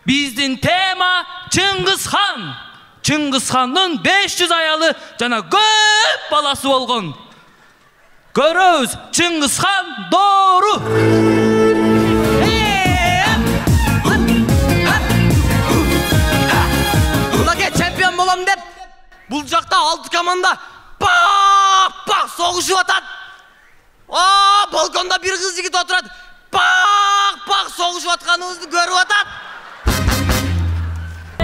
Биздин тема Чыңгыз хан. Чыңгыз хандын 500 аялы жана көп баласы болгон. Көрөбүз, Чыңгыз хан doğru. Мынакей чемпион болом деп, бул жакта 6 команда пак согушуп атат. Балконда bir кыз жигит отурат. Пак согушуп атканыбызды көрүп атат.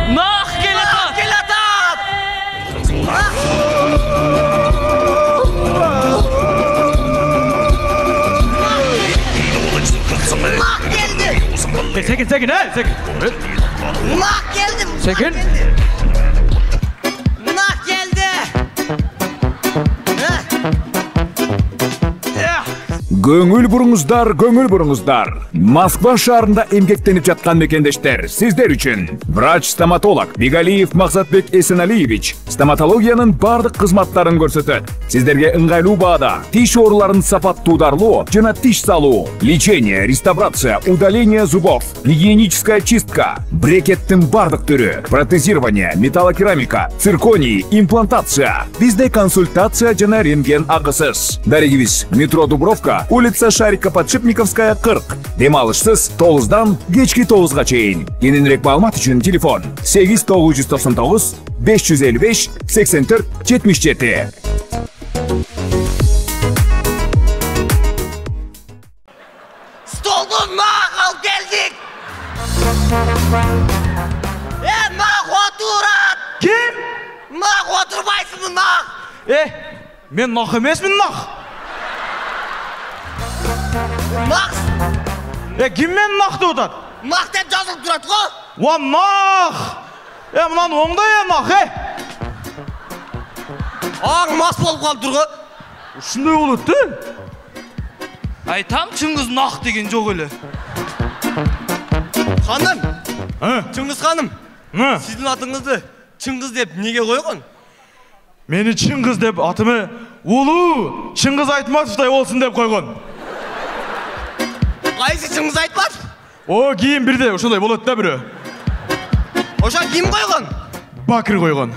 Нах келатат. Нах келди. Sekin. Nах geldim. Sekin. Nах geldi. Көңүл буруңуздар. Москва шаарында эмгектенип жаткан мекендештер, сиздер үчүн врач-стоматолог Бигалиев Максатбек Эсеналиевич стоматологиянын бардык кызматтарын көрсөтөт. Сиздерге ыңгайлуу баада тиш ооруларын сапаттуударлоо жана тиш салуу, лечение, реставрация, удаление зубов, гигиеническая чистка, брекеттин бардык түрү, протезирование, металлокерамика, цирконий, имплантация. Бизде консультация жана рентген акысыз. Дарегибиз: метро Дубровка, улица Шарика-Подшипниковская, 40. Демалышсыз 9-дан кечки 9-га чейин. Кененирээк маалымат үчүн телефон 8999 555 84 77. Stoldu nах al geldik. Nах oturat. Kim? Nах oturbaysın mı nах? Men nах emesmin nах. Nах. Kim men nах деп атат? Nах деп жазылып турат го. Ва нах. Мынан оңдай нах, Аң мас болуп калыптыр го. Ушундай болот да? Айтам, Чыңгыз нах деген жок эле. Ханым. Чыңгыз ханым. Сиздин атыңызды Чыңгыз деп неге койгон? Мени Чыңгыз деп атымы улуу Чыңгыз Айтматовдай болсун деп койгон. Кайсы Чыңгыз Айтматов? Кийин бирде ошондой болот да бирөө. Ошо ким койгон? Бакыр койгон.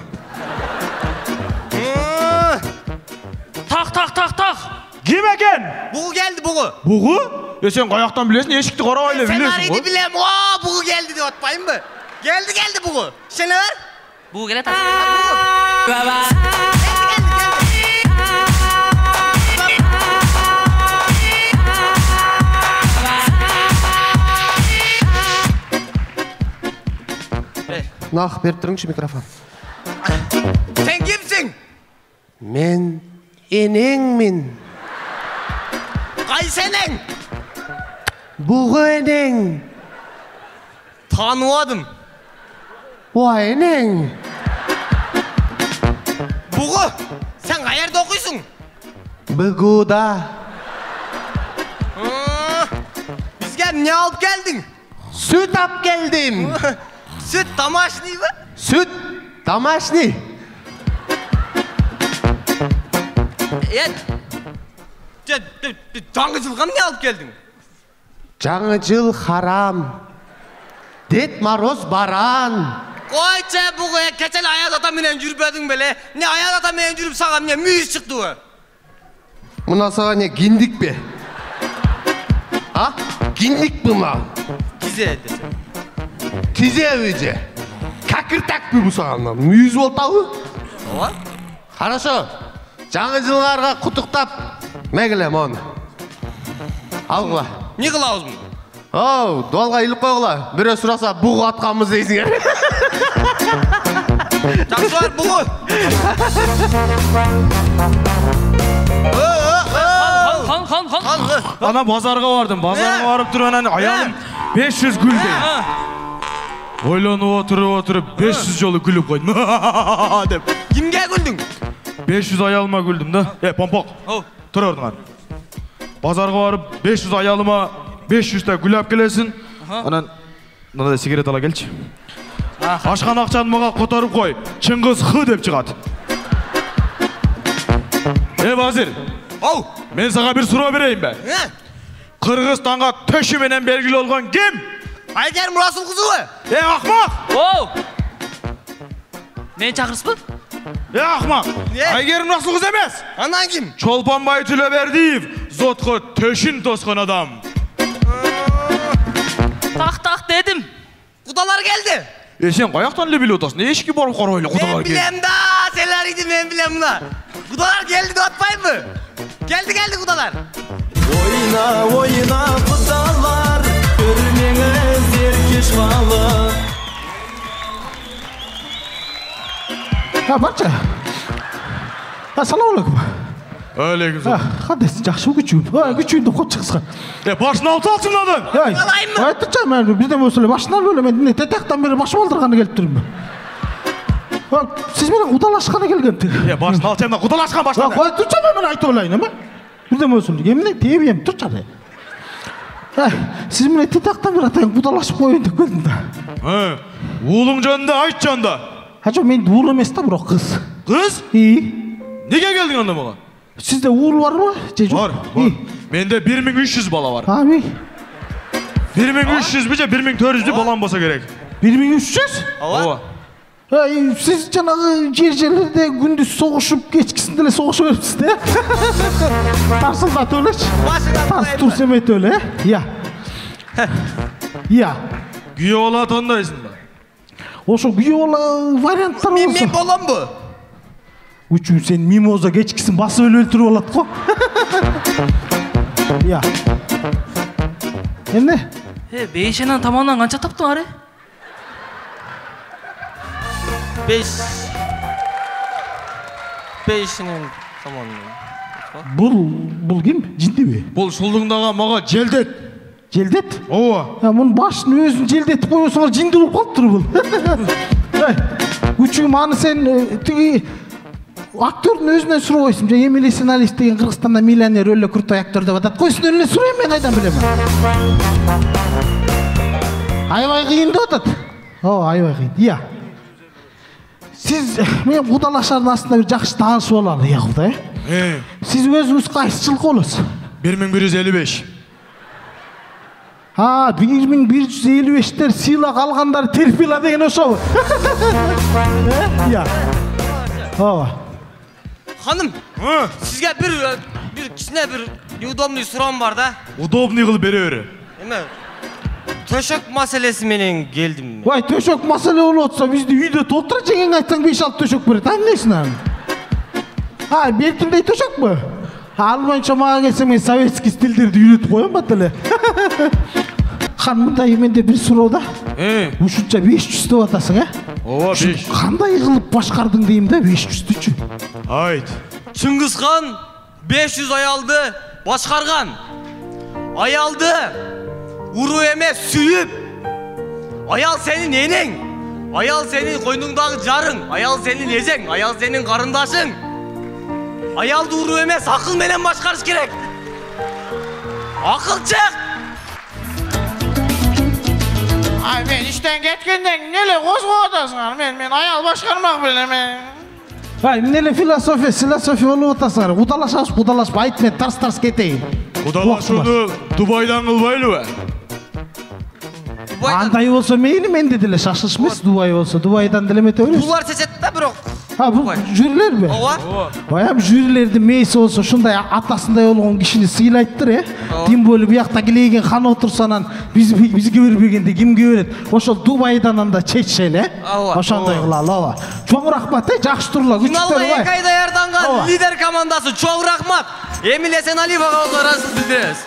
Так. Ким экен? Бугу келди бугу. Бугу? Сен каяктан билесиң? Эшикти карабай эле билесиң. Сценарийди билем. Бугу келди деп атпаймынбы? Келди бугу. Ишене бер. Бул келет. Нах берип туруңчу микрофон. Сен кимсиң? Мен энеңмин. Кайсы энең? Бугу энең. Тааныбадым. Энең. Бугу, сен каерде окуйсуң? БГУда. Бизге эмне алып келдиң? Süt ап келдим. Süt домашний мы? Süt домашний. Жаңы жылга эмне алып келдиң? Жаңы жыл харам. Дед Мороз баран. Койчу бугу, кече эле Аяз ата менен жүрбөдүң беле? Не Аяз ата менен жүрүп сага эмне мүйүз чыктыбы? Мына сага не киндик бе? Киндик мына. Кизе десе. Кизе же. Какыртак бу сага мүйүз болтабы? Ооба. Хорошо. Жаңы жылгарга кутуктап мегилем оны. Алгыла. Не кылабыз муну? Дуалга илип койгула. Бирөө сураса бугу атканбыз дейсиңер. Жакшы бар бугу. Хан. Ана базарга бардым. Базарга барып туруп анан аялым 500 гүл дейт. Ойлонуп отуруп 500 жолу күлүп койдум. Деп. Кимге күлдүң? 500 аялыма күлдүм да. Помпок. Тур ордуңан. Базарга барып 500 аялыма 500 та гүл алып келесин. Анан мындай сигарет ала келчи. Ашкан акчаны мага которуп кой. Чыңгыз Х деп чыгат. Базир. Мен сага бир суроо берейинби? Кыргызстанга төшү менен белгилүү болгон ким? Айгерим Расул кызыбы? Ахмак! Оу! Мени чакырыспы? Ахмак! Не? Айгерим Расул кыз эмес. Анан ким? Чолпонбай Түлөбердиев, зотко төшүн тоскон адам. Так дедим. Кудалар келди. Сен каяктан эле билип атасың? Эшикке барып карап эле Мен кудалар келди. билем да, силерди мен билем мына. Кудалар келди деп атпаймынбы? Келди кудалар. Oyna kudalar, görmeniz erkeş balı. Ha barça. Assalamu alaikum. Aleyküm Ha, selam. hadis жақсы күчүм. Ha, күчүмдү кот чыксын. Башын алып алчыңладың. Ай. Алайынбы? Айтча мен бизден болсо эле башынан бөлө мен эмне тетактан бери башым алдырганы келип турмун. Ha, siz менен кудалашканы келгем. Башын алчаңда кудалашкан Ha, баштан. кой турча мен айтып алайын, эме? Бирден болсо эмне тебем турча. Ha, siz менен тетактан бери атайын кудалашып коеюн деп келдим да. Уулуң жөнүндө айт жанда. Ha, жок мен уул эмес да, бирок кыз. Кыз? Неге келдиң анда мага? Sizde uğul var mı? Var. Menде 1300 bala var. Abi. 1300 mi же 1400 balam bolsa керек. 1300? Ооба. Siz canağı cercelerde gündüz soğuşup geçkisinde de soğuşu veripsiz de. Tarsıldat öyle. Tars tursemet öyle. Ya. Ya. Güye ola tandaysın da. Oşo güye ola varyantlar olsa. Мен болом бу. Üçün sen mimoza geçkisin bası öyle öldürü olat ko. Ya. Ne? Бейшенен тамамынан канча таптың аре? 5'inin tamamından. Bul kim? Ciddi mi? Бұл шулдыңдага мага желдет. Jeldet? Ооба. Ya bunun başını özün jeldetip koyuyorsun, cindi olup kalıptır bu. Üçüğüm anı sen tüge aktörün özünden sürü koysun. Emily Sinalis деген Kırgızistan'da milyoner öyle kurtay aktör de vadat. Koysun önüne süreyim ben aydan bilemem. Ayvay kıyın da vadat. Ayvay kıyın. Ya. Siz men kudalaşardın aslında bir жақсы tanışıp olalı ya kuday. Siz özünüz kaysıçılık olursun. 1155. Ha, 1155'ler sıyla kalganlar terfila degen oşo bu. Ya. Hanım, sizge bir kişine bir neudobный suram var da. Удобный kılıp bere öre. Eme, töşök meselesi menen geldim. Vay töşök masale olotsa bizde үйde толтыра жеген айтсаң 5-6 töşök берет. Аннесин аны? Ha, Беркимдей töşök mü? Албанча мага келсе мен советский стилдерди үйрөтүп коем ба деле. Хан мындай менде бир суроо да. Ушунча 500 деп атасың, э? Ооба 5. Кандай кылып башкардың дейм да 500-түчү. Айт. Чыңгыз хан 500 ayaldı başkargan. Ayaldı uru emez sүйüp. Ayal senin eneң. Ayal senin koynunдағы jarың. Ayal senin ejeң. Ayal senin karındaşың. Ayaldı uru emez akıl menen başkarış gerek. Akıl çık. Ay men işten ketkenden nele kozgoп атасыңар? Men ayal başkarmak bilem. Ay nele filosofi olup атасыңар? Кудалашып айт мен тарс кетейин. Кудалашууну Дубайдан кылбайлыбы? Андай болсо мейли менде деле шашылыш эмес. Дубай болсо Дубайдан деле эмете ойлойсуң. Булар чечет да бирок. Ha bu jüriler mi? Ооба. Bayam jürilerdi meysi olsa şunday atasınday olğan kişini sıylayttır ya. Tim böyle bu yakta geleygen han otursanan bizge berbegende kimge beret? Oşol Dubay'dan anda çeçşeyle. Oşanday kılalı. Çok rahmat жақсы turla Finalda küçükler 2 ayda yardangan lider komandası çok rahmat. Emil Esenaliyev ağalar arası bildiririz.